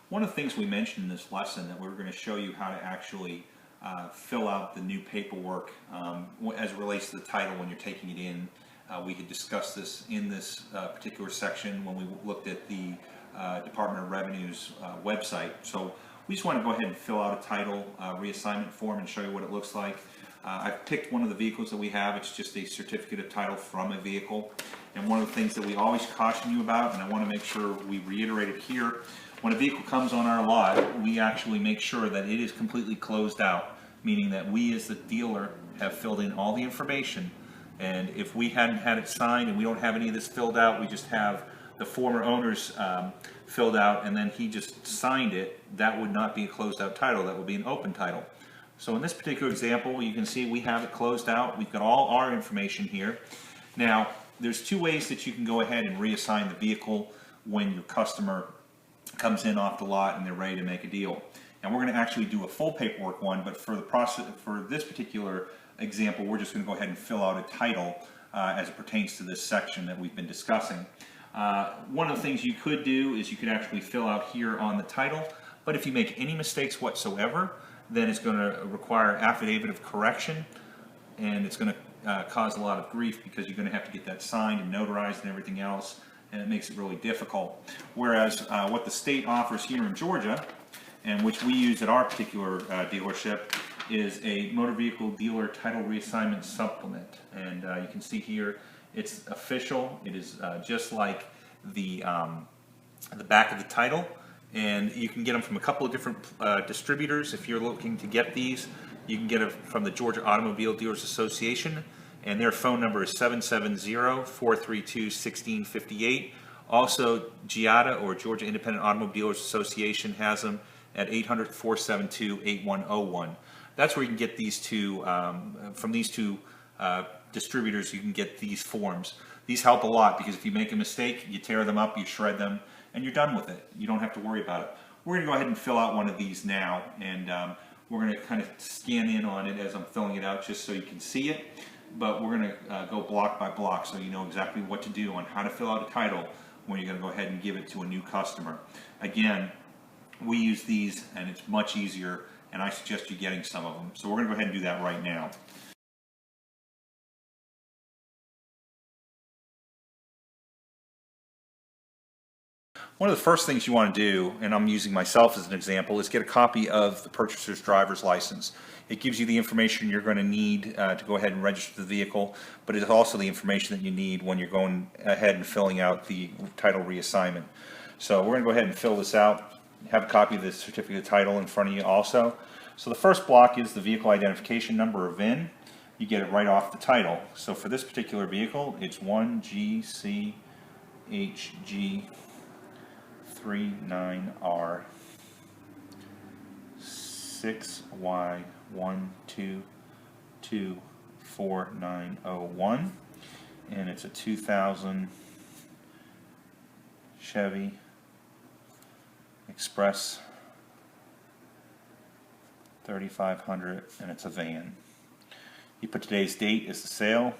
One of the things we mentioned in this lesson that we're going to show you how to actually fill out the new paperwork as it relates to the title when you're taking it in. We had discussed this in this particular section when we looked at the Department of Revenue's website. So we just want to go ahead and fill out a title reassignment form and show you what it looks like. I've picked one of the vehicles that we have. It's just a certificate of title from a vehicle. And one of the things that we always caution you about, and I want to make sure we reiterate it here, when a vehicle comes on our lot, we actually make sure that it is completely closed out, meaning that we as the dealer have filled in all the information. And if we hadn't had it signed and we don't have any of this filled out, we just have the former owner's filled out and then he just signed it, that would not be a closed out title, that would be an open title. So in this particular example, you can see we have it closed out. We've got all our information here. Now, there's two ways that you can go ahead and reassign the vehicle when your customer comes in off the lot and they're ready to make a deal. And we're going to actually do a full paperwork one, but for the process, for this particular example, we're just going to go ahead and fill out a title as it pertains to this section that we've been discussing. One of the things you could do is you could actually fill out here on the title, but if you make any mistakes whatsoever, then it's going to require affidavit of correction, and it's going to cause a lot of grief because you're going to have to get that signed and notarized and everything else, and it makes it really difficult. Whereas what the state offers here in Georgia, and which we use at our particular dealership, is a motor vehicle dealer title reassignment supplement. And you can see here it's official. It is just like the back of the title, and you can get them from a couple of different distributors. If you're looking to get these, you can get them from the Georgia Automobile Dealers Association, and their phone number is 770-432-1658. Also, GIATA, or Georgia Independent Automobile Dealers Association, has them at 800-472-8101. That's where you can get these two, from these two distributors, you can get these forms. These help a lot because if you make a mistake, you tear them up, you shred them, and you're done with it. You don't have to worry about it. We're going to go ahead and fill out one of these now, and we're going to kind of scan in on it as I'm filling it out just so you can see it. But we're going to go block by block so you know exactly what to do on how to fill out a title when you're going to go ahead and give it to a new customer. Again, we use these and it's much easier, and I suggest you getting some of them. So we're going to go ahead and do that right now. One of the first things you want to do, and I'm using myself as an example, is get a copy of the purchaser's driver's license. It gives you the information you're going to need to go ahead and register the vehicle, but it's also the information that you need when you're going ahead and filling out the title reassignment. So we're going to go ahead and fill this out. Have a copy of the certificate of title in front of you also. So the first block is the vehicle identification number, or VIN. You get it right off the title. So for this particular vehicle, it's 1GCHG39R 6Y1224901, and it's a 2000 Chevy Express 3500, and it's a van. You put today's date as the sale,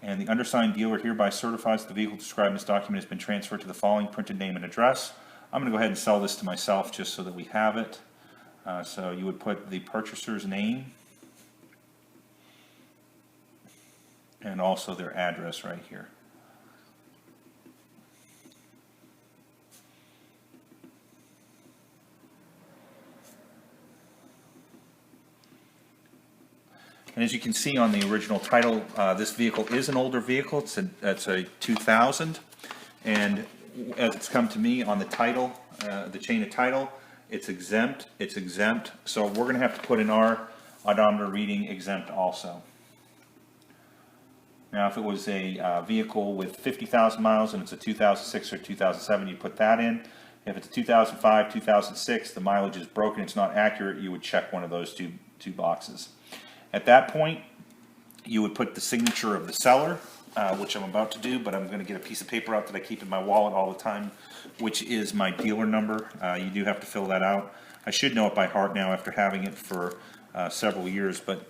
and the undersigned dealer hereby certifies that the vehicle described in this document has been transferred to the following printed name and address. I'm going to go ahead and sell this to myself just so that we have it. So you would put the purchaser's name and also their address right here. And as you can see on the original title, this vehicle is an older vehicle. It's a 2000, and as it's come to me on the title, the chain of title, it's exempt. It's exempt. So we're going to have to put in our odometer reading exempt also. Now, if it was a vehicle with 50,000 miles and it's a 2006 or 2007, you put that in. If it's a 2005, 2006, the mileage is broken, it's not accurate, you would check one of those two boxes. At that point, you would put the signature of the seller, which I'm about to do, but I'm going to get a piece of paper out that I keep in my wallet all the time, which is my dealer number. You do have to fill that out. I should know it by heart now after having it for several years, but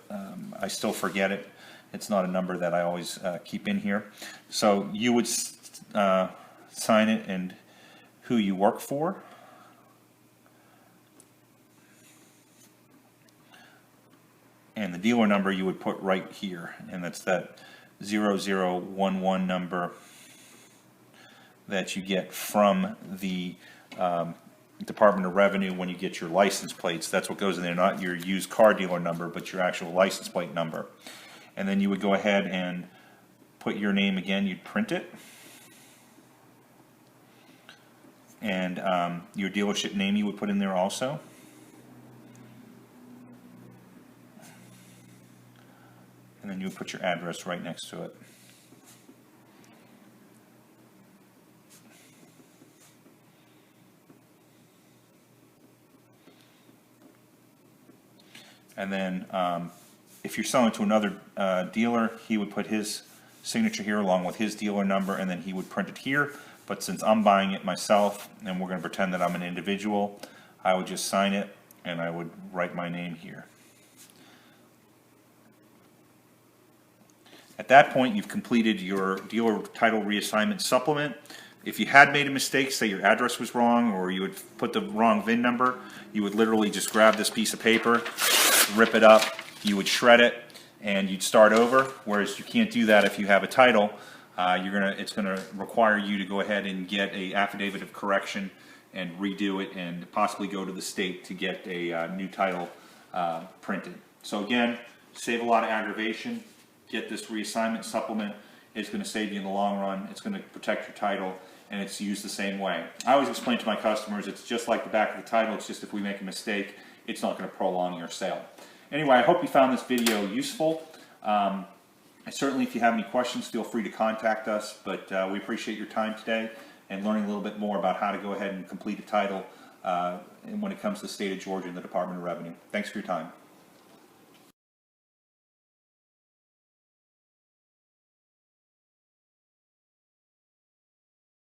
I still forget it. It's not a number that I always keep in here. So you would sign it and who you work for. And the dealer number you would put right here, and that's that 0011 number that you get from the Department of Revenue when you get your license plates. That's what goes in there, not your used car dealer number, but your actual license plate number. And then you would go ahead and put your name again, you'd print it. And your dealership name you would put in there also. And then you would put your address right next to it. And then if you're selling to another dealer, he would put his signature here along with his dealer number, and then he would print it here. But since I'm buying it myself, and we're going to pretend that I'm an individual, I would just sign it, and I would write my name here. At that point, you've completed your dealer title reassignment supplement. If you had made a mistake, say your address was wrong, or you would put the wrong VIN number, you would literally just grab this piece of paper, rip it up, you would shred it, and you'd start over. Whereas you can't do that if you have a title. It's gonna require you to go ahead and get a affidavit of correction and redo it, and possibly go to the state to get a new title printed. So again, save a lot of aggravation. Get this reassignment supplement. It's going to save you in the long run. It's going to protect your title, and it's used the same way. I always explain to my customers, it's just like the back of the title. It's just if we make a mistake, it's not going to prolong your sale. Anyway, I hope you found this video useful. Certainly, if you have any questions, feel free to contact us. But we appreciate your time today and learning a little bit more about how to go ahead and complete a title when it comes to the state of Georgia and the Department of Revenue. Thanks for your time.